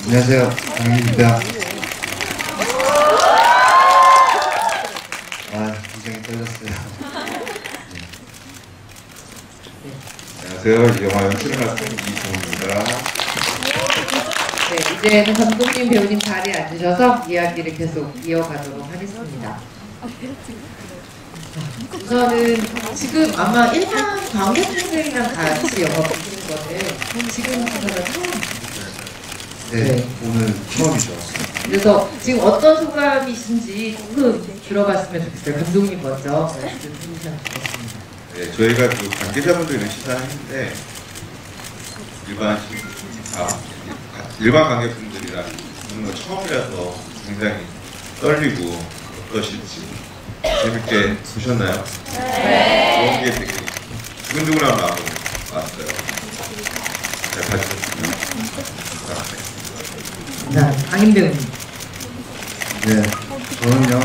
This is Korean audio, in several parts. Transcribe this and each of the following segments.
안녕하세요, 강민입니다. 굉장히 떨렸어요. 안녕하세요, 이 영화 연출을 맡은 이종입니다. 네, 이제는 감독님, 배우님 자리에 앉으셔서 이야기를 계속 이어가도록 하겠습니다. 우선은 지금 아마 일반 관객분들이랑 같이 영화 보시는 거는 지금 보다가 처음이죠. 네, 오늘 처음이죠. 그래서 지금 어떤 소감이신지 조금 들어봤으면 좋겠어요. 감독님 먼저 말씀 해주시면 좋겠습니다. 네, 저희가 그 관계자분들이랑 시사했는데 일반 관객분들이랑 보는 거 처음이라서 굉장히 떨리고 어떠실지 재밌게 보셨나요? 네. 그런 게 되게 두근두근한 마음으로 왔어요. 잘 봐주셨습니다. 자, 강인 배우님. 네, 저는요,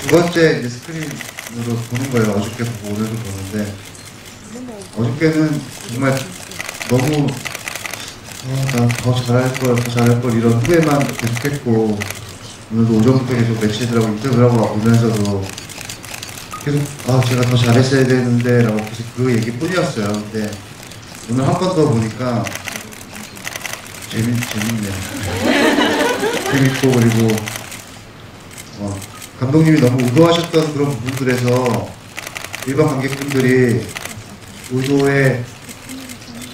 두 번째 이제 스크린으로 보는 거예요. 어저께 보고 오늘도 보는데, 어저께는 정말 너무 난 더 잘할 걸 이런 후회만 계속했고, 오늘도 오전부터 계속 매치들하고 인터뷰하고 보면서도 계속 제가 더 잘했어야 되는데 라고 계속 그 얘기뿐이었어요. 근데 오늘 한 번 더 보니까 재밌네요. 재밌고, 그리고 감독님이 너무 의도하셨던 그런 부분들에서 일반 관객분들이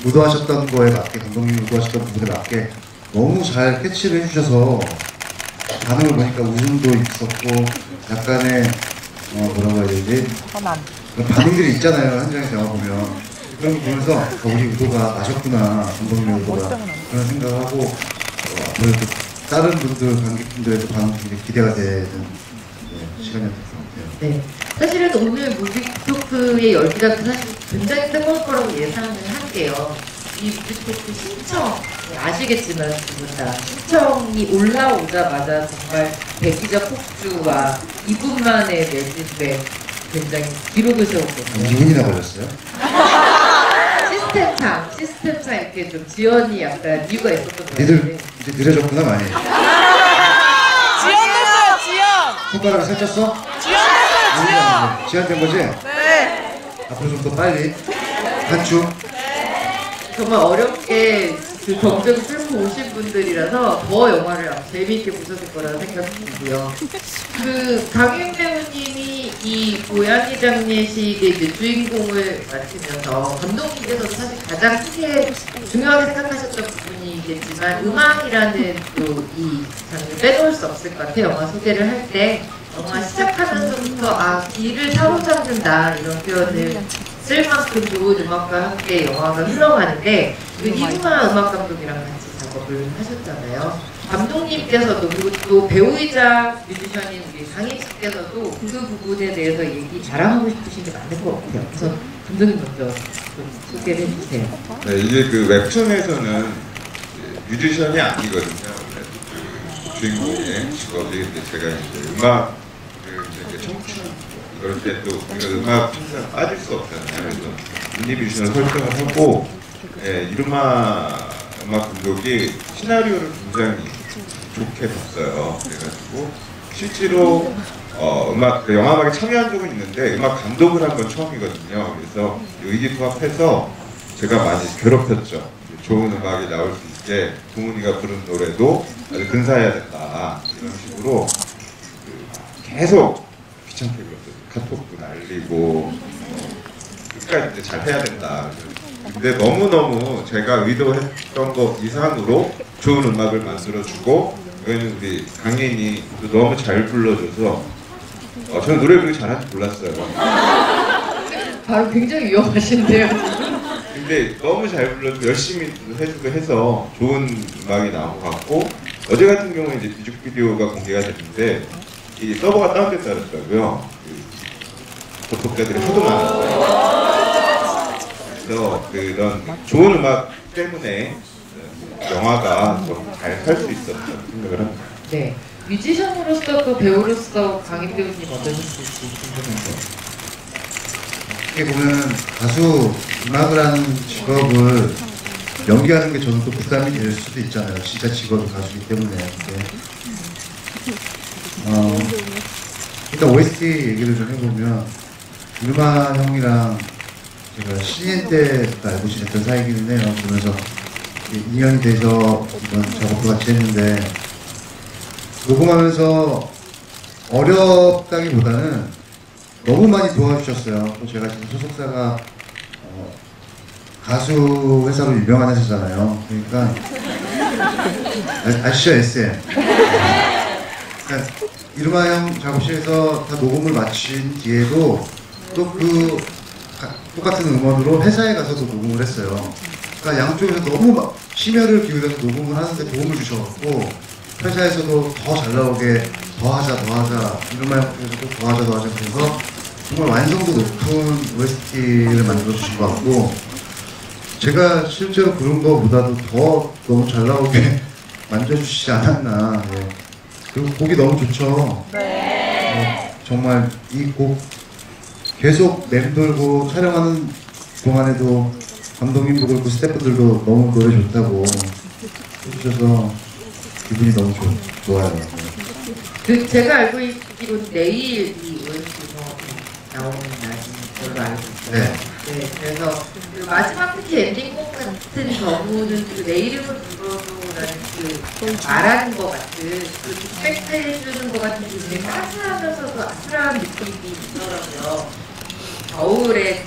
의도하셨던 거에 맞게, 감독님이 의도하셨던 부분에 맞게 너무 잘 캐치를 해주셔서 반응을 보니까 웃음도 있었고 약간의 뭐라고 해야 되지? 반응들이 있잖아요, 현장에서 영화 보면. 그런 거 보면서 우리 의도가 맞았구나, 감독님의 의도가, 그런 생각을 하고 아무래도 다른 분들, 관객분들에도 반응이 기대가 되는 시간이었던 것 같아요. 네, 사실은 오늘 뮤직토크의 열기가 사실 굉장히 뜨거울 거라고 예상을 할게요. 이 뮤직토크 신청, 아시겠지만 두 분 다 신청이 올라오자마자 정말 대기자 폭주와 2분만의 매진배 굉장히 기록을 세웠거든요. 2분이나 걸렸어요? 시스템상 이렇게 좀 지연이 약간 이유가 있었던 것 같아요. 니들 이제 느려졌구나, 많이. 지연됐어요, 지연! 손가락을 살쪘어? 지연됐어요, 지연! 지연된 거지? 네! 앞으로 좀 더 빨리. 한주. 정말 어렵게 그 경쟁을 뚫고 오신 분들이라서 더 영화를 재미있게 보셨을 거라는 생각이 들고요. 그 강인 배우님이 이 고양이 장례식의 이제 주인공을 맡으면서 감독님께서도 사실 가장 크게 중요하게 생각하셨던 부분이겠지만 음악이라는 또 이 장면 빼놓을 수 없을 것 같아요. 영화 소개를 할 때 영화 시작하면서부터 귀를 사로잡는다 이런 표현을 쓸 만큼 좋은 음악과 함께 영화가 흘러가는데 그 이훈아 음악 감독이랑 같이 작업을 하셨잖아요. 감독님께서도 그리고 또 배우이자 뮤지션인 우리 강인 씨께서도 그 부분에 대해서 얘기 자랑하고 싶으신 게 많을 것 같아요. 그래서 감독님 먼저 좀 소개를 해주세요. 네, 이게 그 웹툰에서는 뮤지션이 아니거든요. 주인공의 직업이. 근데 제가 이제 음악을 이제 청춘 그럴 때 또 우리가 음악 항상 빠질 수 없잖아요. 그래서 인디 뮤지션을 설정을 하고 이루마 음악 감독이 시나리오를 굉장히 좋게 봤어요. 그래가지고 실제로 영화 음악에 참여한 적은 있는데 음악 감독을 한 건 처음이거든요. 그래서 의기투합해서 제가 많이 괴롭혔죠. 좋은 음악이 나올 수 있게 동훈이가 부른 노래도 아주 근사해야 된다 이런 식으로 계속 귀찮게 불렀어요. 카톡도 날리고 끝까지 이제 잘 해야 된다. 근데 너무너무 제가 의도했던 것 이상으로 좋은 음악을 만들어주고 여기는 우리 강인이 너무 잘 불러줘서 저는 노래 부르기 잘하는지 몰랐어요. 바로 굉장히 위험하신데요. 근데 너무 잘 불러주고 열심히 해주고 해서 좋은 음악이 나온 것 같고 어제 같은 경우에 이제 뮤직비디오가 공개가 됐는데 이 서버가 다운됐다 그랬더라고요. 접속자들이 하도 많았어요. 그래서 그런 좋은 음악 때문에 영화가 좀 잘 살 수 있었다고 생각을 합니다. 네. 뮤지션으로서 또 배우로서 강인 배우님 어떠셨을지 궁금해요. 어떻게 보면 가수 음악을 하는 직업을 연기하는 게 저는 또 부담이 될 수도 있잖아요. 진짜 직업이 가수이기 때문에. 근데, 일단 OST 얘기를 좀 해보면 유마 형이랑 제가 신인 때부터 알고 지냈던 사이기는 해요. 그러면서 2년이 돼서 이번 작업도 같이 했는데 녹음하면서 어렵다기보다는 너무 많이 도와주셨어요. 또 제가 지금 소속사가 가수 회사로 유명한 회사잖아요. 그러니까 아시죠? SM. 그러니까 이루마 형 작업실에서 다 녹음을 마친 뒤에도 또 그 똑같은 음원으로 회사에 가서도 녹음을 했어요. 그러니까 양쪽에서 너무 막 심혈을 기울여서 녹음을 하는데 도움을 주셔갖고 회사에서도 더 잘 나오게 더 하자 이루마 형 쪽에서도 더 하자 그래서 정말 완성도 높은 OST를 만들어주신 것 같고 제가 실제로 그런 거보다도 더 너무 잘 나오게 만들어주시지 않았나. 네. 그리고 곡이 너무 좋죠. 정말 이 곡 계속 맴돌고 촬영하는 동안에도 감독님도 그렇고 스태프들도 너무 노래 좋다고 해주셔서 기분이 너무 좋아요. 그 제가 알고 있기로는 내일 이 OST가 나오는 날인 걸로 알고 있어요. 네. 네, 그래서 그 마지막 특히 엔딩곡 같은 경우는 그 내 이름을 불러줘라는 그 말하는 것 같은 그 리스펙트 해주는 것 같은 굉장히 따스하면서도 아슬한 느낌이 있더라고요. 겨울에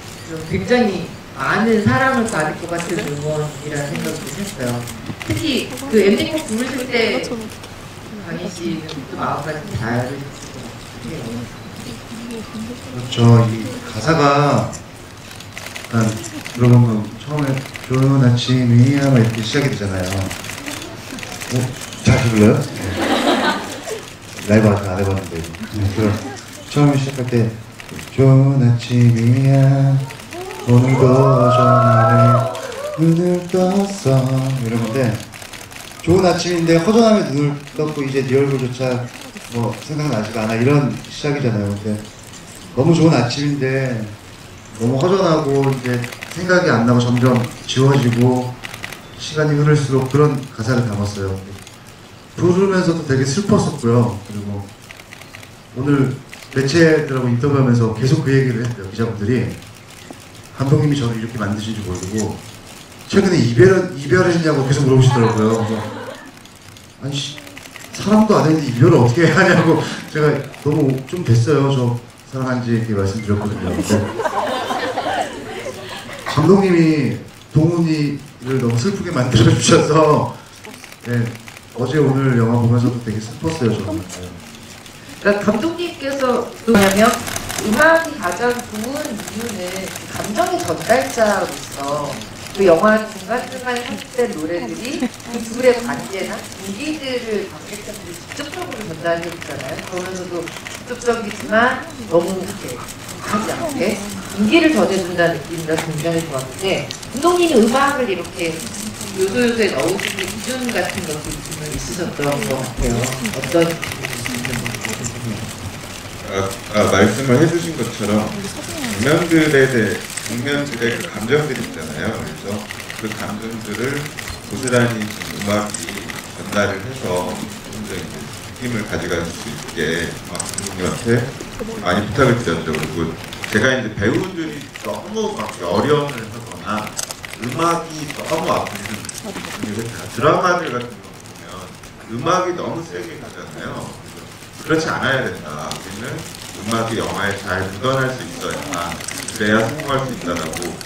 굉장히 많은 사랑을 받을 것 같은 음원이라는 생각을 했어요. 특히 그 엔딩곡 부르실 때 강인 씨는 또 마음가짐 잘 해주실 것 같아요. 그렇죠. 이 가사가 약간 들어보면 처음에 좋은 아침이야 막 이렇게 시작이 되잖아요. 잘 불러요? 네. 라이브 아직 안 해봤는데. 그럼 처음에 시작할 때 좋은 아침이야 오늘도 전화를 눈을 떴어 이런 건데 좋은 아침인데 허전함에 눈을 떴고 이제 네 얼굴조차 뭐 생각나지가 않아 이런 시작이잖아요. 근데 너무 좋은 아침인데 너무 허전하고 이제 생각이 안 나고 점점 지워지고 시간이 흐를수록 그런 가사를 담았어요. 부르면서도 되게 슬펐었고요. 그리고 오늘 매체들하고 인터뷰하면서 계속 그 얘기를 했대요. 기자분들이 감독님이 저를 이렇게 만드신 줄 모르고 최근에 이별했냐고 계속 물어보시더라고요. 그래서 아니 사랑도 안 했는데 이별을 어떻게 하냐고 제가 너무 좀 됐어요. 저 사랑한지 이렇게 말씀드렸거든요. 근데 감독님이 동훈이를 너무 슬프게 만들어 주셔서 네, 어제 오늘 영화 보면서도 되게 슬펐어요. 저는. 그러니까 감독님께서 뭐냐면 음악이 가장 좋은 이유는 감정의 전달자로서 그 영화 중간중간에 합된 노래들이 그 둘의 관계나 분위기들을 관객들이 직접적으로 전달해 주잖아요. 그러면서도 직접적이지만 너무 이렇게 하지 않게 분위기를 전해준다는 느낌이라 굉장히 좋았는데 감독님이 음악을 이렇게 요소요소에 넣으시는 기준 같은 것도 있으셨던 것 같아요. 어떤 말씀을 해주신 것처럼 장면들의 그 감정들이 있잖아요. 그래서 그 감정들을 고스란히 음악이 전달을 해서 좀 더 느낌을 가져갈 수 있게 감독님한테 많이 부탁을 드렸죠. 그리고 제가 이제 배우들이 너무 막 열연을 하거나 음악이 너무 아픈 드라마들 같은 거 보면 음악이 너무 세게 가잖아요. 그렇지 않아야 된다. 우리는 음악이 영화에 잘 묻어날 수 있어야 그래야 성공할 수 있다라고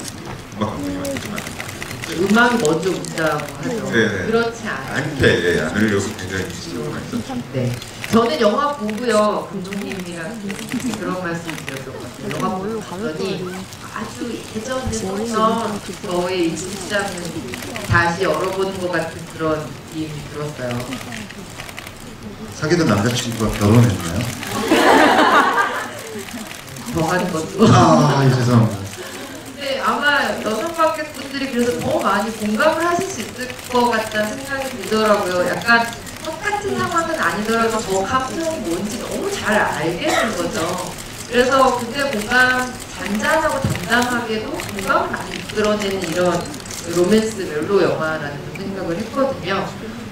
음악 감독님한테 좀 음악이 먼저 문다고 하죠. 네네. 그렇지 않게 않으려고 굉장히 신경을 많이 썼죠. 네. 저는 영화 보고요. 감독님이랑 그런 말씀 드렸던 것 같아요. 영화 보고 봤더니 아주 예전에 썼던 저의 일기장을 다시 열어보는 것 같은 그런 느낌이 들었어요. 사귀던 남자친구가 결혼했나요? 정하는 것도. 죄송합니다. 네, 아마 여성 관객분들이 그래서 더 많이 공감을 하실 수 있을 것 같다는 생각이 들더라고요. 약간 똑같은 상황은 아니더라도 저 감정이 뭔지 너무 잘 알겠는 거죠. 그래서 그때 공감, 잔잔하고 담담하게도 공감을 많이 이끌어내는 이런 로맨스 멜로 영화라는 생각을 했거든요.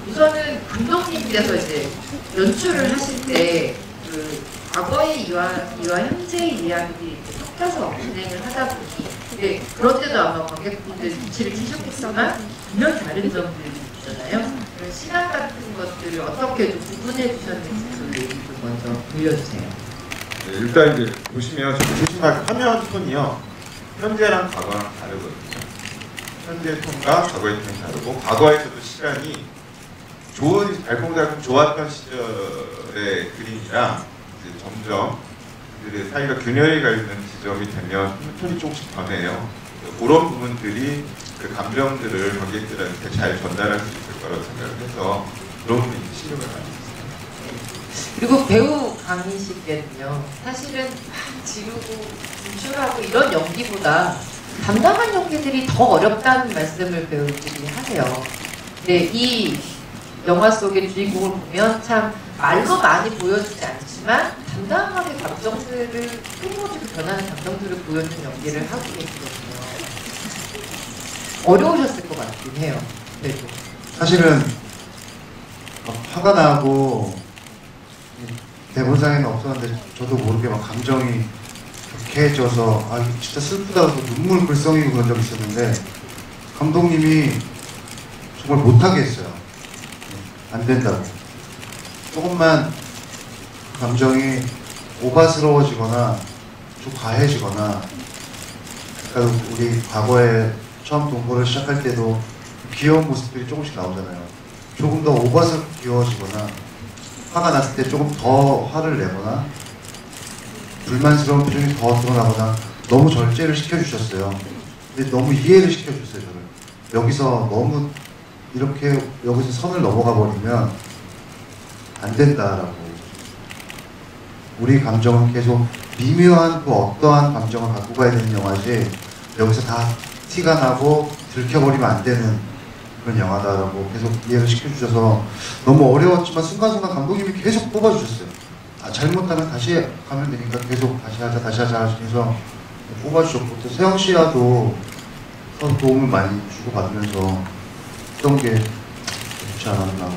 우선은 감독님께서 이제 연출을 하실 때 그 과거의 이와 현재의 이야기들이 이렇게 섞여서 진행을 하다 보니 그런데도 아마 관객분들 눈치를 채셨겠지만 분명 다른 점들이 있잖아요. 그런 시간 같은 것들을 어떻게 좀 구분해 주셨는지 그 얘기 좀 먼저 들려주세요. 네, 일단 이제 보시면 저기 보시면 화면 톤이요. 현재랑 과거랑 다르거든요. 현재 톤과 과거의 톤이 다르고 과거에서도 시간이 좋은 알콩달콩 좋았던 시절의 그림이랑 이제 점점 그들의 사이가 균열이 가 있는 지점이 되면 톤이 조금씩 변해요. 그런 부분들이 그 감정들을 관객들한테 잘 전달할 수 있을 거라고 생각을 해서 그런 부분이 신경을 많이 썼어요. 그리고 배우 강민 씨께는요, 사실은 막 지르고 분출하고 이런 연기보다 담담한 연기들이 더 어렵다는 말씀을 배우들이 하세요. 근데 이 영화 속의 주인공을 보면 참 말로 많이 보여주지 않지만 담담하게 감정들을 끊임없이 변하는 감정들을 보여주는 연기를 하고 계시거든요. 어려우셨을 것 같긴 해요. 그래도. 사실은 화가 나고 대본상에는 없었는데 저도 모르게 막 감정이 격해져서 아 이거 진짜 슬프다 해서 눈물 글썽이고 그런 적이 있었는데 감독님이 정말 못하게 했어요. 안 된다고. 조금만 그 감정이 오바스러워지거나 좀 과해지거나 그러니까 우리 과거에 처음 동거를 시작할 때도 귀여운 모습들이 조금씩 나오잖아요. 조금 더 오바스럽게 귀여워지거나 화가 났을 때 조금 더 화를 내거나 불만스러운 표정이 더 드러나거나 너무 절제를 시켜주셨어요. 근데 너무 이해를 시켜주셨어요, 저를. 여기서 너무 이렇게 여기서 선을 넘어가 버리면 안 된다라고. 우리 감정은 계속 미묘한 그 어떠한 감정을 갖고 가야 되는 영화지 여기서 다 티가 나고 들켜버리면 안 되는 그런 영화다라고 계속 이해를 시켜주셔서 너무 어려웠지만 순간순간 감독님이 계속 뽑아주셨어요. 아, 잘못하면 다시 가면 되니까 계속 다시 하자 하시면서 뽑아주셨고 또 세영 씨와도 서로 도움을 많이 주고받으면서 어떤 게 좋지 않았나.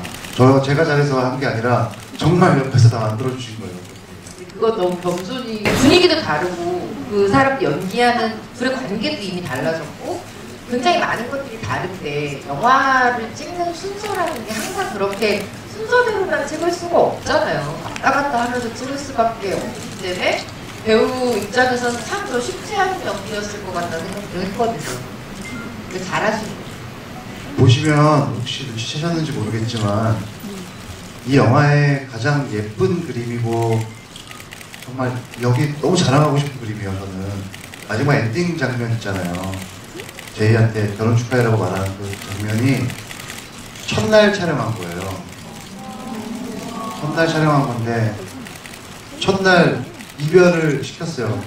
제가 잘해서 한 게 아니라 정말 옆에서 다 만들어주신 거예요. 그거 너무 겸손히 분위기도 다르고 그 사람들 연기하는 둘의 관계도 이미 달라졌고 굉장히 많은 것들이 다른데 영화를 찍는 순서라는 게 항상 그렇게 순서대로만 찍을 수가 없잖아요. 왔다 갔다 하면서 찍을 수밖에 없기 때문에 배우 입장에서는 참 더 쉽지 않은 연기였을 것 같다는 생각도 했거든요. 근데 잘하시는 거예요. 보시면 혹시 눈치채셨는지 모르겠지만 이 영화의 가장 예쁜 그림이고 정말 여기 너무 자랑하고 싶은 그림이에요. 저는 마지막 엔딩 장면 있잖아요. 제이한테 결혼 축하해라고 말하는 그 장면이 첫날 촬영한 거예요. 첫날 촬영한 건데 첫날 이별을 시켰어요.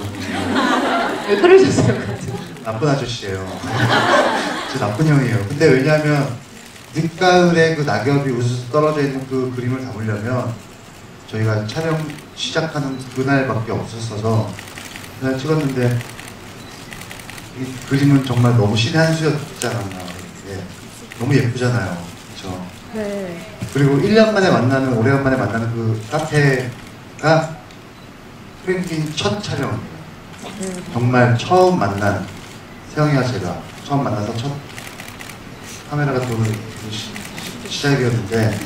왜 그러셨어요? 나쁜 아저씨예요. 진짜 나쁜 형이에요. 근데 왜냐하면 늦가을에 그 낙엽이 우수수 떨어져 있는 그 그림을 담으려면 저희가 촬영 시작하는 그날밖에 없었어서 그날 찍었는데 이 그림은 정말 너무 신의 한 수였지 않았나. 예. 너무 예쁘잖아요. 그렇죠? 네. 그리고 1년 만에 만나는, 오래간만에 만나는 그 카페가 프랭킨 첫 촬영입니다. 정말 처음 만난 세영이와 제가 처음 만나서 첫 카메라가 들어오는 시작이었는데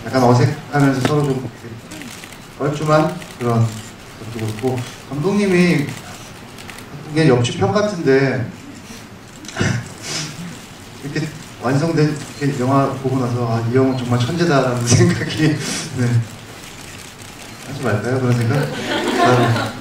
약간 어색하면서 서로 좀 뻘쭘한 그런 것도 그렇고 감독님이 이게 옆집 형 같은데 이렇게 완성된 이렇게 영화 보고 나서 아, 이 형은 정말 천재다라는 생각이 네. 하지 말까요? 그런 생각? 아,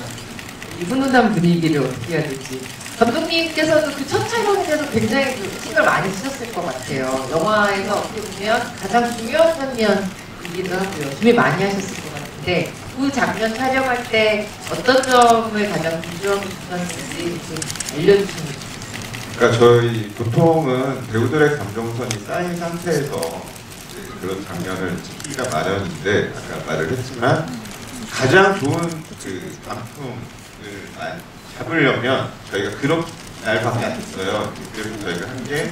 이 훈훈한 분위기를 어떻게 해야 될지. 감독님께서도 그 첫 촬영에 대해서 굉장히 신경을 많이 쓰셨을 것 같아요. 영화에서 어떻게 보면 가장 중요한 장면이기도 하고요. 준비 많이 하셨을 것 같은데 같은데 그 장면 촬영할 때 어떤 점을 가장 중요하게 보셨는지 좀 알려주시면 좋겠습니다. 그러니까 저희 보통은 배우들의 감정선이 쌓인 상태에서 이제 그런 장면을 찍기가 마련인데 아까 말을 했지만 가장 좋은 그 작품을 잡으려면 저희가 그런 날밖에 안 했어요. 그래서 저희가 한 게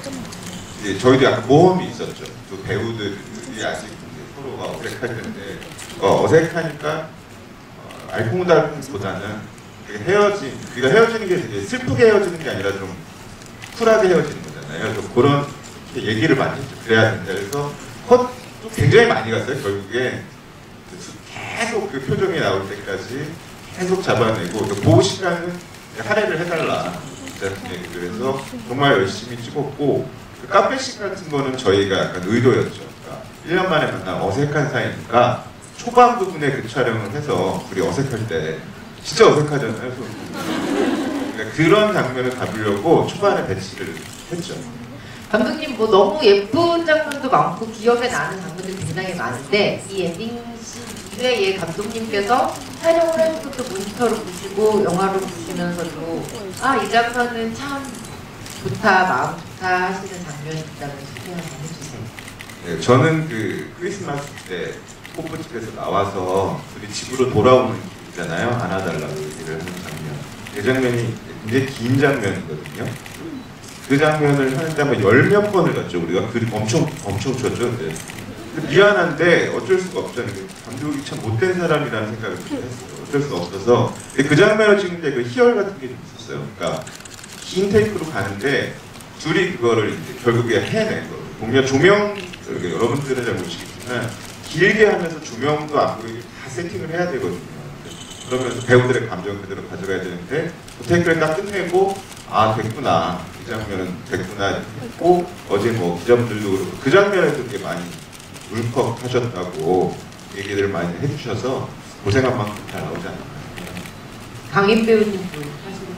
이제 저희도 약간 모험이 있었죠. 또 배우들이 아직 이제 서로가 어색할 텐데 어색하니까 알콩달콩보다는 우리가 헤어지는 게 되게 슬프게 헤어지는 게 아니라 좀 쿨하게 헤어지는 거잖아요. 좀 그런 얘기를 많이 했죠. 그래야 된다. 그래서 컷도 굉장히 많이 갔어요. 결국에 계속 그 표정이 나올 때까지 계속 잡아내고 그 시간은 할애를 해달라. 그래서 정말 열심히 찍었고 그 카페식 같은 거는 저희가 약간 의도였죠. 그러니까 1년 만에 만난 어색한 사이니까 초반 부분에 그 촬영을 해서 우리 어색할 때 진짜 어색하잖아요. 그러니까 그런 장면을 잡으려고 초반에 배치를 했죠. 감독님 뭐 너무 예쁜 장면도 많고 기억에 나는 장면들이 굉장히 많은데 이 엔딩 씬 이외에 감독님께서 촬영을 하는 것도 모니터로 보시고 영화로 보시면서도 아 이 장면은 참 좋다 마음 좋다 하시는 장면이 있다면 소개 한번 해주세요. 네, 저는 그 크리스마스 때 호프집에서 나와서 우리 집으로 돌아오는 있잖아요. 안아달라고 얘기를 하는 장면. 그 장면이 굉장히 긴 장면이거든요. 그 장면을 하는데 아마 10몇 번을 갔죠. 우리가 그 엄청 쳤죠. 네. 미안한데 어쩔 수가 없잖아요. 감독이 참 못된 사람이라는 생각을 했어요. 어쩔 수가 없어서. 근데 그 장면을 찍는데 그 희열 같은 게 좀 있었어요. 그러니까 긴 테이크로 가는데 둘이 그거를 이제 결국에 해낸 거예요. 보면 조명, 여러분들은 잘 모르시겠지만 길게 하면서 조명도 안 보이게 다 세팅을 해야 되거든요. 그러면서 배우들의 감정을 그대로 가져가야 되는데 그 테이크를 딱 끝내고 아 됐구나 이 장면은 됐구나 했고 어제 뭐 기자분들도 그렇고 그 장면에서 되게 많이 울컥하셨다고 얘기들을 많이 해주셔서 고생한 만큼 잘 나오지 않았나요? 강인 배우님도 하시고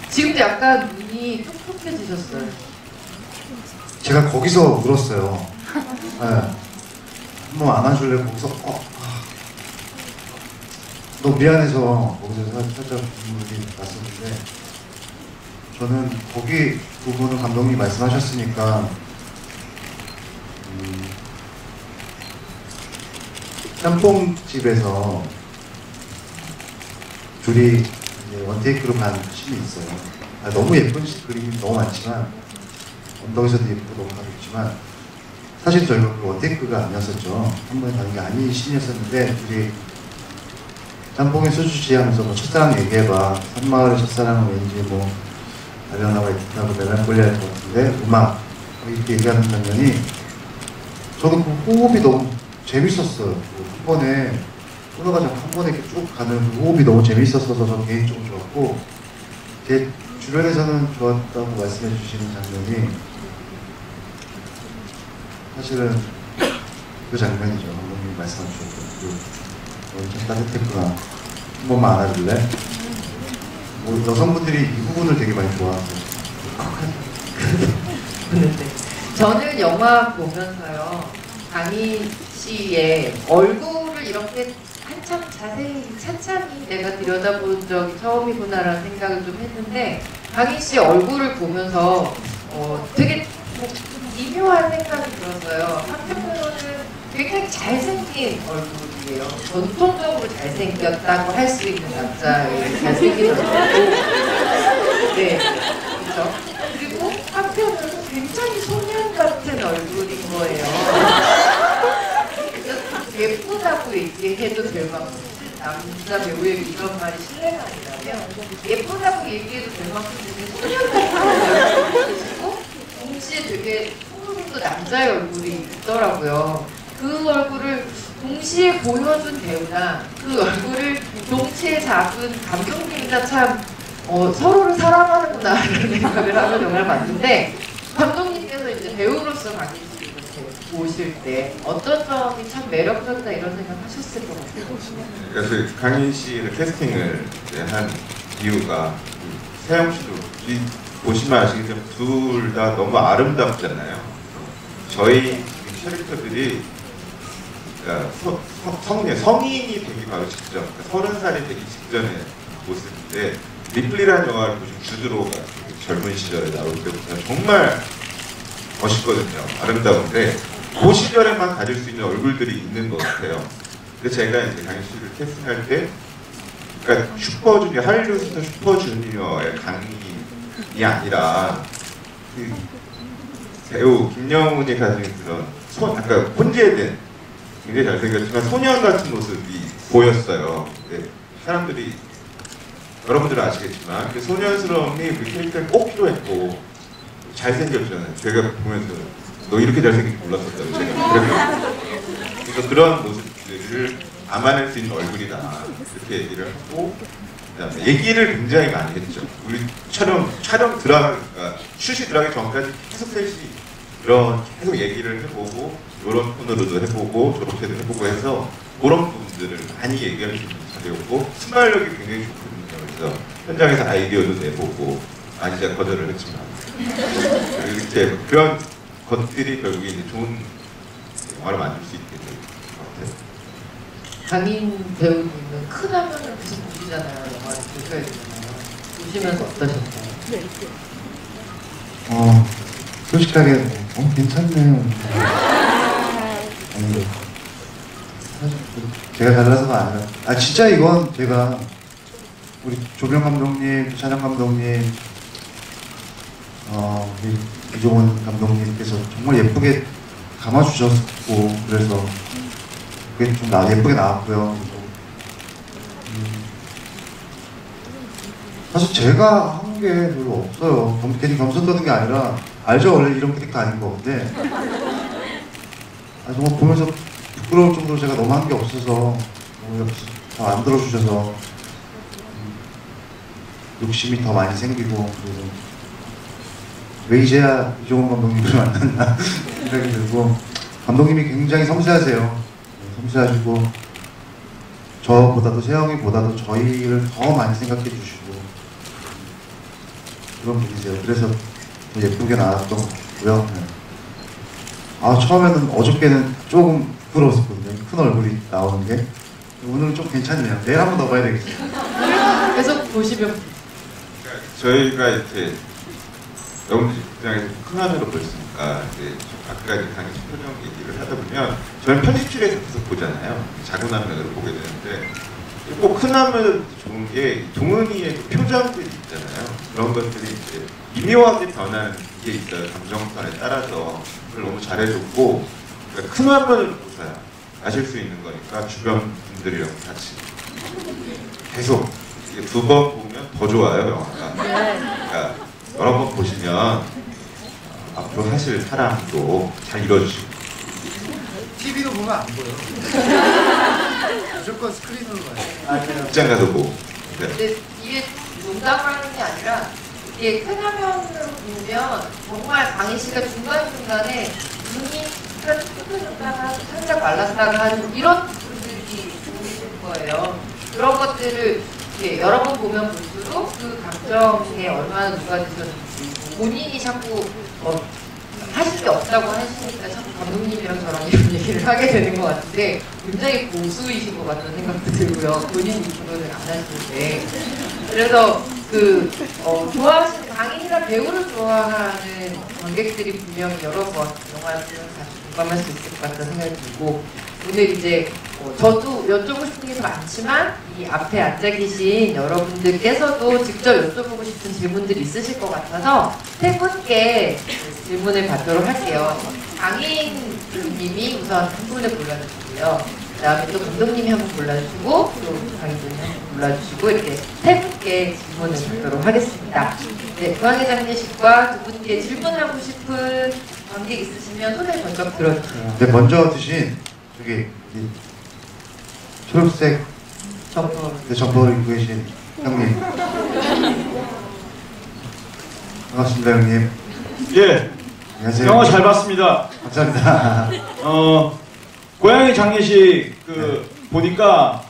지금도 약간 눈이 촉촉해지셨어요. 제가 거기서 울었어요. 네. 한번 안아줄래? 거기서 너무 미안해서 거기서 살짝 눈물이 났었는데 저는 거기 부분은 감독님 말씀하셨으니까 짬뽕집에서 둘이 이제 원테이크로 간 씬이 있어요. 너무 예쁜 그림이 너무 많지만 언덕에서도 예쁘고 너무 많지만 사실 저희가 그 원테이크가 아니었었죠. 한 번에 가는 게 아닌 씬이었었는데 둘이 짬뽕에 소주 취하면서 뭐 첫사랑 얘기해봐. 산마을의 첫사랑은 왠지 뭐 아련하고 애틋하고 멜랑콜리할 것 같은데 음악 이렇게 얘기하는 장면이 저는 그 호흡이 너무 재밌었어요. 한 번에 끊어가지고 한 번에 이렇게 쭉 가는 그 호흡이 너무 재밌었어서 저 개인적으로 좋았고 제 주변에서는 좋았다고 말씀해 주시는 장면이 사실은 그 장면이죠. 감독님이 말씀해 주셨던 좀 따뜻했구나. 한 번만 안아줄래? 뭐 여성분들이 이 부분을 되게 많이 좋아하세요. 그런데 저는 영화 보면서요 강희 씨의 얼굴을 이렇게 한참 자세히 찬찬히 내가 들여다본 적이 처음이구나라는 생각을 좀 했는데 강희 씨 얼굴을 보면서 되게 미묘한 생각이 들었어요. 한편으로는 굉장히 잘생긴 얼굴이에요. 전통적으로 잘생겼다고 할 수 있는 남자의 잘생긴 얼굴이고 네, 그렇죠. 그리고 한편으로는 굉장히 소년 같은 얼굴인 거예요. 예쁘다고 얘기해도 될 만큼 남자 배우에게 이런 말이 실례가 아니라면 예쁘다고 얘기해도 될 만큼 되게 소년 같은 얼굴이시고 동시에 되게 풍부도 남자의 얼굴이 있더라고요. 그 얼굴을 동시에 보여준 배우나 그 얼굴을 동시에 잡은 감독님이나 참 서로를 사랑하는구나라는 생각을 하는 영화를 봤는데 감독님께서 이제 배우로서 강희 씨를 이렇게 보실 때 어떤 점이 참 매력적이다 이런 생각 하셨을 것 같아요. 그래서 강희 씨를 캐스팅을 한 이유가 세영 씨도 보시면 아시겠지만 둘 다 너무 아름답잖아요. 저희 캐릭터들이 그러니까 성인이 되기 바로 직전, 그러니까 30살이 되기 직전의 모습인데 리플리라는 영화를 보시면 주드로가 젊은 시절에 나올 때부터 정말 멋있거든요. 아름다운데 그 시절에만 가질 수 있는 얼굴들이 있는 것 같아요. 근데 제가 이제 강희 씨를 캐스팅할 때 그러니까 슈퍼주니어, 할리우드 슈퍼주니어의 강희이 아니라 그 배우 김영훈이 가진 그런 아까 혼재된 굉장히 잘생겼지만 소년 같은 모습이 보였어요. 근데 사람들이 여러분들은 아시겠지만 그 소년스러움이 우리 캐릭터에 꼭 필요했고 잘생겼잖아요. 제가 보면서 너 이렇게 잘생긴 줄 몰랐었다고 제가 그래서 그런 모습들을 담아낼 수 있는 얼굴이다 이렇게 얘기를 하고 그다음에 얘기를 굉장히 많이 했죠. 우리 촬영 들어가 슛이 들어가기 전까지 계속 셋이 이런 계속 얘기를 해보고 이런 톤으로도 해보고 저렇게도 해보고 해서 그런 부분들을 많이 얘기할 수 있는 자리였고 순발력이 굉장히 좋거든요. 그래서 현장에서 아이디어도 내보고 많이 제가 거절을 했지만 이렇게 그런 것들이 결국에 이제 좋은 영화를 만들 수 있게 될 것 같아요. 장인 배우님은 큰 화면을 계속 보시잖아요. 영화를 보셔야 되잖아요. 보시면서 어떠셨나요? 솔직하게 괜찮네요. 아니, 사실 제가 잘나서가 아니라 진짜 이건 제가 우리 조명 감독님, 찬영 감독님, 이종원 감독님께서 정말 예쁘게 감아주셨고 그래서 그게 좀 예쁘게 나왔고요. 사실 제가 한 게 별로 없어요. 괜히 겸손 떠는 게 아니라 알죠? 원래 이런 캐릭터 아닌 거 근데 정말 보면서 부끄러울 정도로 제가 너무 한 게 없어서 너무 더 안 들어주셔서 욕심이 더 많이 생기고 그리고 왜 이제야 이종원 감독님을 만났나 생각이 들고 감독님이 굉장히 섬세하세요. 섬세하시고 저보다도 세영이보다도 저희를 더 많이 생각해 주시고 그런 분이세요. 그래서 더 예쁘게 나왔던 것 같고요. 처음에는 어저께는 조금 부끄러웠었거든요. 큰 얼굴이 나오는 게. 오늘은 좀 괜찮네요. 내일 한 번 더 봐야 되겠어요. 계속 보시면 저희가 이렇게 여러분들 입장에서 큰 화면으로 보셨으니까 이제 아까 강의 표정 얘기를 하다 보면 저는 편집실에서 계속 보잖아요. 작은 화면으로 보게 되는데 꼭 큰 화면으로 좋은 게 동은이의 표정들이 있잖아요. 그런 것들이 이제 미묘하게 변하는 게 있어요. 감정선에 따라서 그걸 너무 잘해줬고 그러니까 큰 화면을 보셔야 아실 수 있는 거니까 주변 분들이랑 같이 계속 두 번 보면 더 좋아요 영화가. 그러니까 여러 번 보시면 앞으로 하실 사랑도 잘 이루어지시고 TV로 보면 안 보여. 무조건 스크린으로 봐요. 극장 가서 보고. 네. 근데 이게 농담하는 게 아니라 이게 큰 화면으로 보면 정말 강희 씨가 중간중간에 눈이 푸근푸근하다가 살짝 말랐다가 하는 이런 부분들이 보이실 거예요. 그런 것들을 이렇게 여러 번 보면 볼수록 그 감정에 얼마나 녹아드셨는지 본인이 자꾸 하실 게 없다고 하시니까 자꾸 감독님이랑 저랑 이런 얘기를 하게 되는 것 같은데 굉장히 고수이신 것 같다는 생각도 들고요. 본인이 그거를 안 하시는데 그래서 좋아하시는 강인이나 배우를 좋아하는 관객들이 분명히 여러 번 영화를 보면 같이 공감할 수 있을 것 같다는 생각이 들고 오늘 이제 저도 여쭤보고 싶은 게 많지만 이 앞에 앉아 계신 여러분들께서도 직접 여쭤보고 싶은 질문들이 있으실 것 같아서 세 분께 질문을 받도록 할게요. 강인님이 우선 한 분을 골라주시고요. 그 다음에 또 감독님이 한 분 골라주시고 또 강인님이 한 분 골라주시고 이렇게 세 분께 질문을 받도록 하겠습니다. 네, 조항회 장례식과 두 분께 질문하고 싶은 관객 있으시면 손을 먼저 들어주세요. 네, 먼저 드신 저기 초록색 점퍼를 입고 계신 형님. 반갑습니다, 형님. 예, 안녕하세요. 영화 잘 봤습니다. 감사합니다. 고양이 장례식 보니까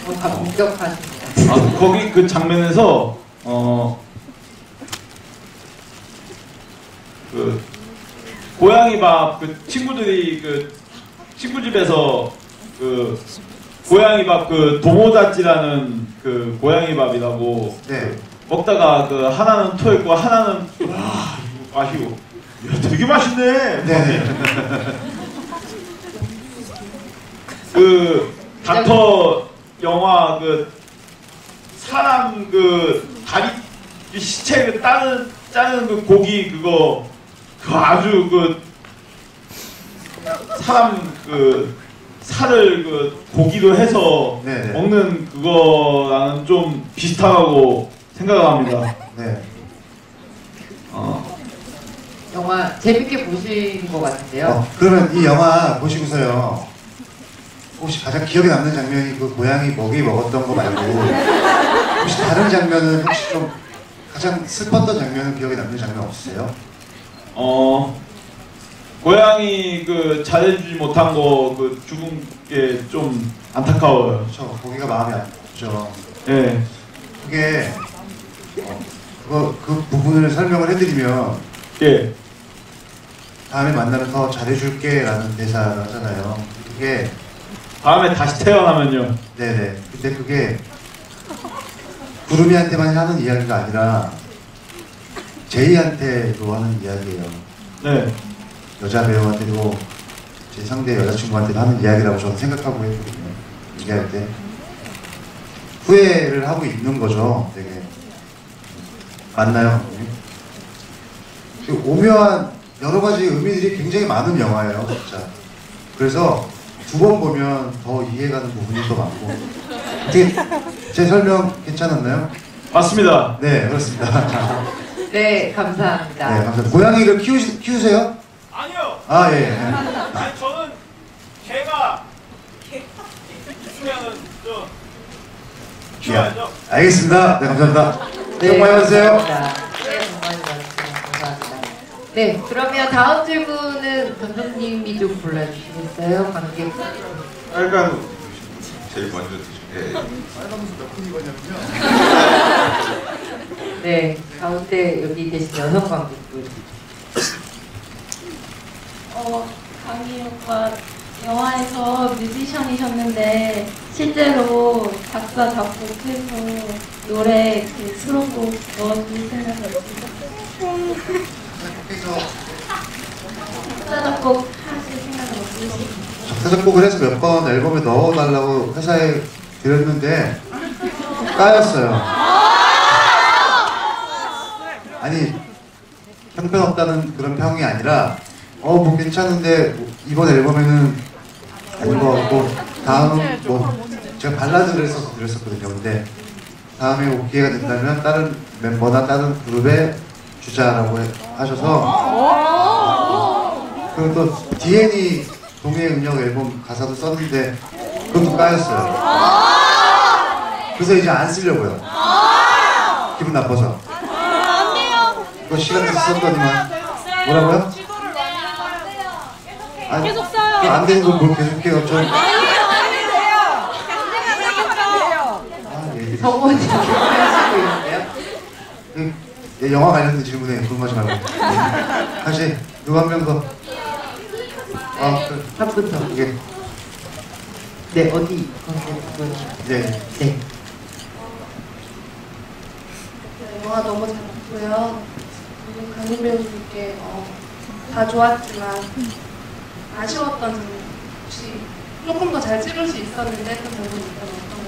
뭔가 공격하십니다. 거기 그 장면에서 그 고양이 밥 그 친구들이 그 친구 집에서 그 고양이 밥 그 도모다찌라는 그 고양이 밥이라고 네. 먹다가 그 하나는 토했고 하나는 와 이거 마시고 야 되게 맛있네. 네. 그 닥터 영화 그 사람 그 다리 그 시체 그 짜는 그 고기 그거 그 아주 그 사람 그 살을 그 고기로 해서 네네. 먹는 그거랑은 좀 비슷하다고 생각을 합니다. 네. 영화 재밌게 보신 것 같은데요. 그러면 이 영화 보시고서요. 혹시 가장 기억에 남는 장면이 그 고양이 먹이 먹었던 거 말고 혹시 다른 장면은 혹시 좀 가장 슬펐던 장면은 기억에 남는 장면 없으세요? 고양이 그 잘해주지 못한 거 그 죽은 게 좀 안타까워요. 저 거기가 마음이 아프죠. 예. 그게 그 부분을 설명을 해드리면 예. 다음에 만나면 더 잘해줄게라는 대사를 하잖아요. 그게 다음에 다시 태어나면요. 네네. 근데 그게 구름이한테만 하는 이야기가 아니라 제이한테도 하는 이야기예요. 네. 여자 배우한테도 제 상대 여자친구한테도 하는 이야기라고 저는 생각하고 했거든요. 얘기할 때 후회를 하고 있는 거죠. 되게 맞나요? 그 오묘한 여러 가지 의미들이 굉장히 많은 영화예요, 진짜. 그래서 두 번 보면 더 이해가는 부분이 더 많고. 어떻게 제 설명 괜찮았나요? 맞습니다. 네, 그렇습니다. 네, 감사합니다. 네, 감사합니다. 고양이를 키우세요? 아니요. 아, 예. 예. 아니 저는 개가 있으면은 저 키워야죠. 알겠습니다. 네, 감사합니다. 네, 네, 많이 받으세요. 감사합니다. 네, 정말 많으세요. 감사합니다. 네, 그러면 다음 질문은 감독님이 좀 골라주시겠어요? 관객. 빨간 제일 먼저 드실게요. 네, 가운데 여기 계신 여성 관객분. 강희 오빠 영화에서 뮤지션이셨는데 실제로 작사 작곡해서 노래 그 수록곡 넣어줄 생각이 없으세요? 작사 작곡 하실 생각은 없으세요? 작사 작곡을 해서 몇 번 앨범에 넣어달라고 회사에 드렸는데 까였어요. 아니 형편없다는 그런 평이 아니라 뭐 괜찮은데 이번 앨범에는 아닌 것 같고 다음 뭐 제가 발라드를 써서 드렸었거든요. 근데 다음에 뭐 기회가 된다면 다른 멤버나 다른 그룹의 주자라고 하셔서 그리고 또 D&E 동해은혁 앨범 가사도 썼는데 그것도 까였어요. 그래서 이제 안 쓰려고요. 기분 나빠서. 그거 시간 내서 썼더니만 뭐라고요? 아니, 계속 써요. 안 되는 걸 뭘 계속해요. 좀. 얘기. 정원 하시고 있는데요. 영화 관련된 질문에 궁금하지 말고. 다시 누구 한 명 더. 그, 3부터. 이게 네, 어디 관객분. 네. 네. 영화 너무 잘 봤고요. 강희 배우님께 다 좋았지만 아쉬웠던 점은 혹시 조금 더 잘 찍을 수 있었는데 했던 부분이 있다면 어떤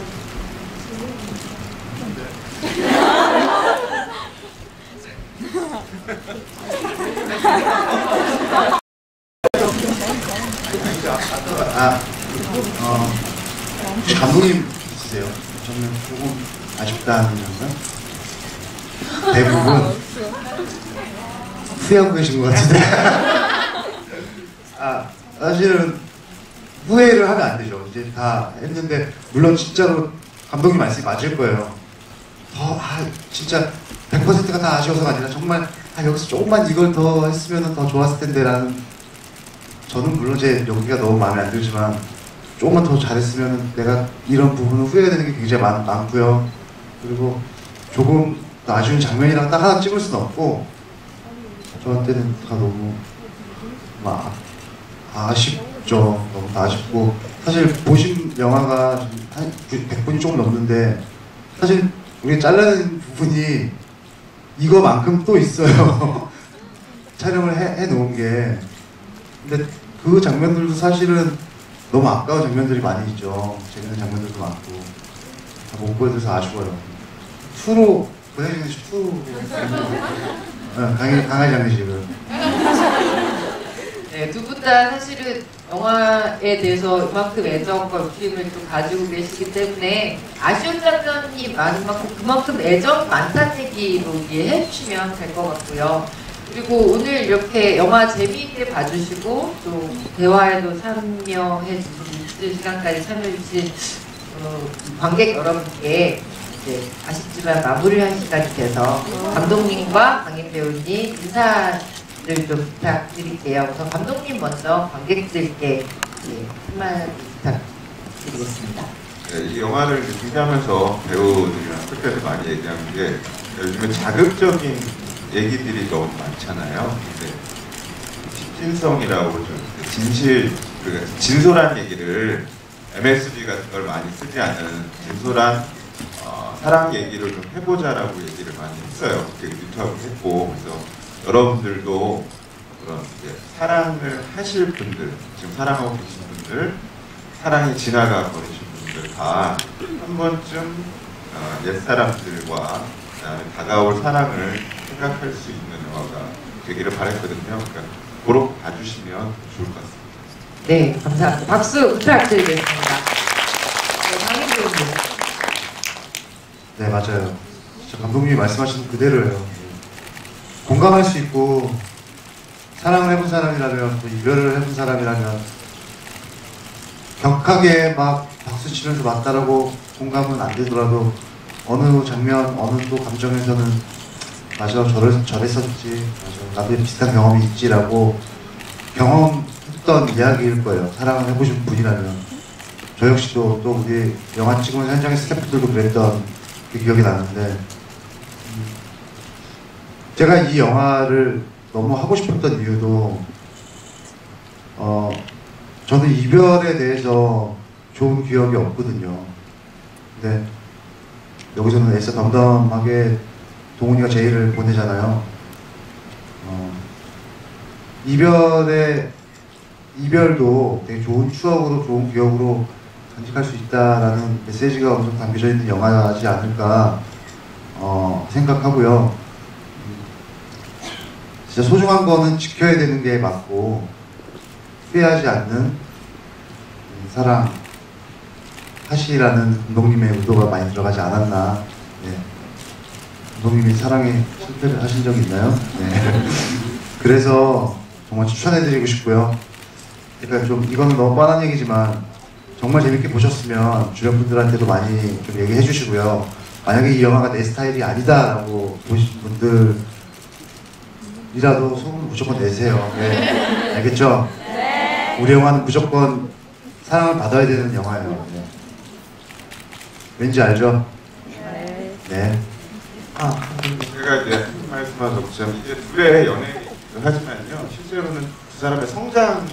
혹시 감독님 있으세요? 저는 조금 아쉽다는 점은 대부분 후회하고 계신 것 같은데. 사실은 후회를 하면 안 되죠. 이제 다 했는데 물론 진짜로 감독님 말씀이 맞을 거예요. 진짜 100%가 다 아쉬워서가 아니라 정말 여기서 조금만 이걸 더 했으면 더 좋았을 텐데 라는, 저는 물론 제 연기가 너무 마음에 안 들지만 조금만 더 잘했으면 내가 이런 부분은 후회가 되는 게 굉장히 많고요. 그리고 조금 더 아쉬운 장면이랑 딱 하나 찍을 수는 없고 저한테는 다 너무 막 아쉽죠. 너무 아쉽고 사실 보신 영화가 한 100분이 조금 넘는데 사실 우리 잘라낸 부분이 이거만큼 또 있어요. 촬영을 해 놓은 게. 근데 그 장면들도 사실은 너무 아까운 장면들이 많이 있죠. 재밌는 장면들도 많고 다 못 보여줘서 아쉬워요. 2로 고양이 장례식 2 강아지 장례식을 네, 두 분 다 사실은 영화에 대해서 이만큼 애정과 욕심을 좀 가지고 계시기 때문에 아쉬운 장면이 많은 만큼 그만큼 애정이 많다는 얘기로 이해해 주시면 될 것 같고요. 그리고 오늘 이렇게 영화 재미있게 봐주시고 또 대화에도 참여해 주신 시간까지 참여해 주신 관객 여러분께 이제 아쉽지만 마무리할 시간이 돼서 감독님과 강인 배우님 인사를 좀 부탁드릴게요. 우선 감독님 먼저 관객들께 한마디 부탁드리겠습니다. 네, 이 영화를 준비하면서 배우들이랑 그때도 많이 얘기하는 게 요즘에 자극적인 얘기들이 너무 많잖아요. 근데 진성이라고 좀 진솔한 얘기를 MSG 같은 걸 많이 쓰지 않은 진솔한 사랑 얘기를 좀 해보자라고 얘기를 많이 했어요. 유튜브도 했고 그래서 여러분들도 그런 이제 사랑을 하실 분들, 지금 사랑하고 계신 분들, 사랑이 지나가 버리신 분들 다 한 번쯤 옛사람들과 그다음에 다가올 사랑을 생각할 수 있는 영화가 되기를 바랬거든요. 그러니까 그렇게 봐주시면 좋을 것 같습니다. 네, 감사합니다. 박수 부탁드리겠습니다. 네, 강인 배우님. 네, 맞아요. 진짜 감독님이 말씀하신 그대로예요. 공감할 수 있고 사랑을 해본 사람이라면 또 이별을 해본 사람이라면 격하게 막 박수 치면서 맞다라고 공감은 안 되더라도 어느 장면, 어느 또 감정에서는 맞아, 저랬었지, 맞아, 나도 비슷한 경험이 있지라고 경험했던 이야기일 거예요. 사랑을 해보신 분이라면. 저 역시도 또 우리 영화 찍은 현장의 스태프들도 그랬던 그 기억이 나는데 제가 이 영화를 너무 하고 싶었던 이유도 저는 이별에 대해서 좋은 기억이 없거든요. 근데 여기서는 애써 덤덤하게 동훈이가 제의를 보내잖아요. 이별도 되게 좋은 추억으로, 좋은 기억으로 간직할 수 있다라는 메시지가 엄청 담겨져 있는 영화지 않을까 생각하고요. 진짜 소중한 거는 지켜야 되는 게 맞고 후회하지 않는 사랑 하시라는 감독님의 의도가 많이 들어가지 않았나. 네. 감독님이 사랑에 실패를 하신 적이 있나요? 네. 그래서 정말 추천해드리고 싶고요. 그러니까 좀 이거는 너무 뻔한 얘기지만 정말 재밌게 보셨으면 주변 분들한테도 많이 좀 얘기해 주시고요. 만약에 이 영화가 내 스타일이 아니다라고 보신 분들이라도 소문 무조건 내세요. 네. 알겠죠? 네. 우리 영화는 무조건 사랑을 받아야 되는 영화예요. 네. 왠지 알죠? 네. 네. 제가 이제 말씀하셨지만 이게 둘의 연애이기도 하지만요, 실제로는 두 사람의 성장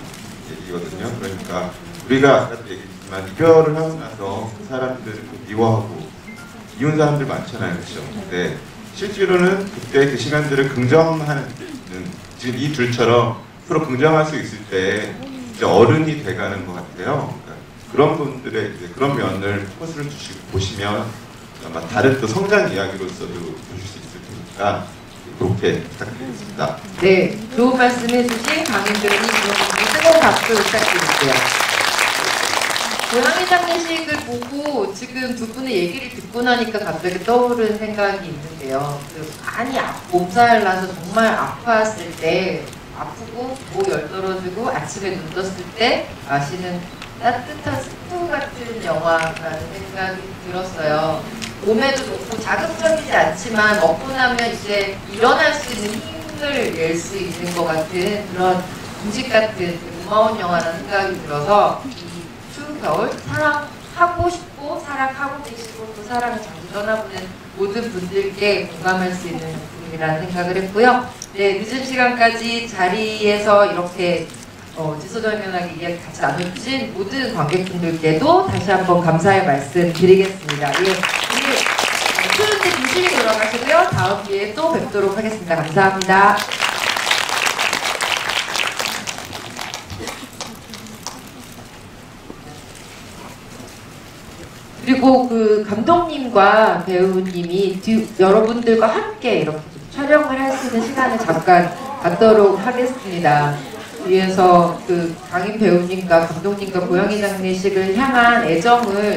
얘기거든요. 그러니까 우리가 아까도 얘기했지만 이별을 하고 나서 그 사람들을 미워하고 이혼 사람들 많잖아요, 그렇죠? 근데 실제로는 그때 그 시간들을 긍정하는 지금 이 둘처럼 서로 긍정할 수 있을 때 이제 어른이 돼가는 것 같아요. 그러니까 그런 분들의 이제 그런 면을 포커스를 주시고 보시면 아마 다른 또 성장 이야기로서도 보실 수 있을 테니까 그렇게 부탁드리겠습니다. 네, 좋은 말씀 해주신 강인 배우님 뜨거운 박수 부탁드릴게요. 고양이 장례식을 보고 지금 두 분의 얘기를 듣고 나니까 갑자기 떠오른 생각이 있는데요. 많이 몸살 나서 정말 아팠을 때, 아프고 목 열 떨어지고 아침에 눈 떴을 때 마시는 따뜻한 스프 같은 영화라는 생각이 들었어요. 몸에도 좋고 자극적이지 않지만 먹고 나면 이제 일어날 수 있는 힘을 낼 수 있는 것 같은 그런 음식 같은 고마운 영화라는 생각이 들어서 이 겨울 사랑하고 싶고 사랑하고 계시고 또 사랑을 자주 떠나보는 모든 분들께 공감할 수 있는 작품이라는 생각을 했고요. 네, 늦은 시간까지 자리에서 이렇게 지소절면하게 이야기 같이 나눠주신 모든 관객분들께도 다시 한번 감사의 말씀 드리겠습니다. 예, 오늘 푸른데 조심히 돌아가시고요. 다음 기회에 또 뵙도록 하겠습니다. 감사합니다. 그리고 그 감독님과 배우님이 여러분들과 함께 이렇게 촬영을 할 수 있는 시간을 잠깐 갖도록 하겠습니다. 위에서 그 강인 배우님과 감독님과 고양이 장례식을 향한 애정을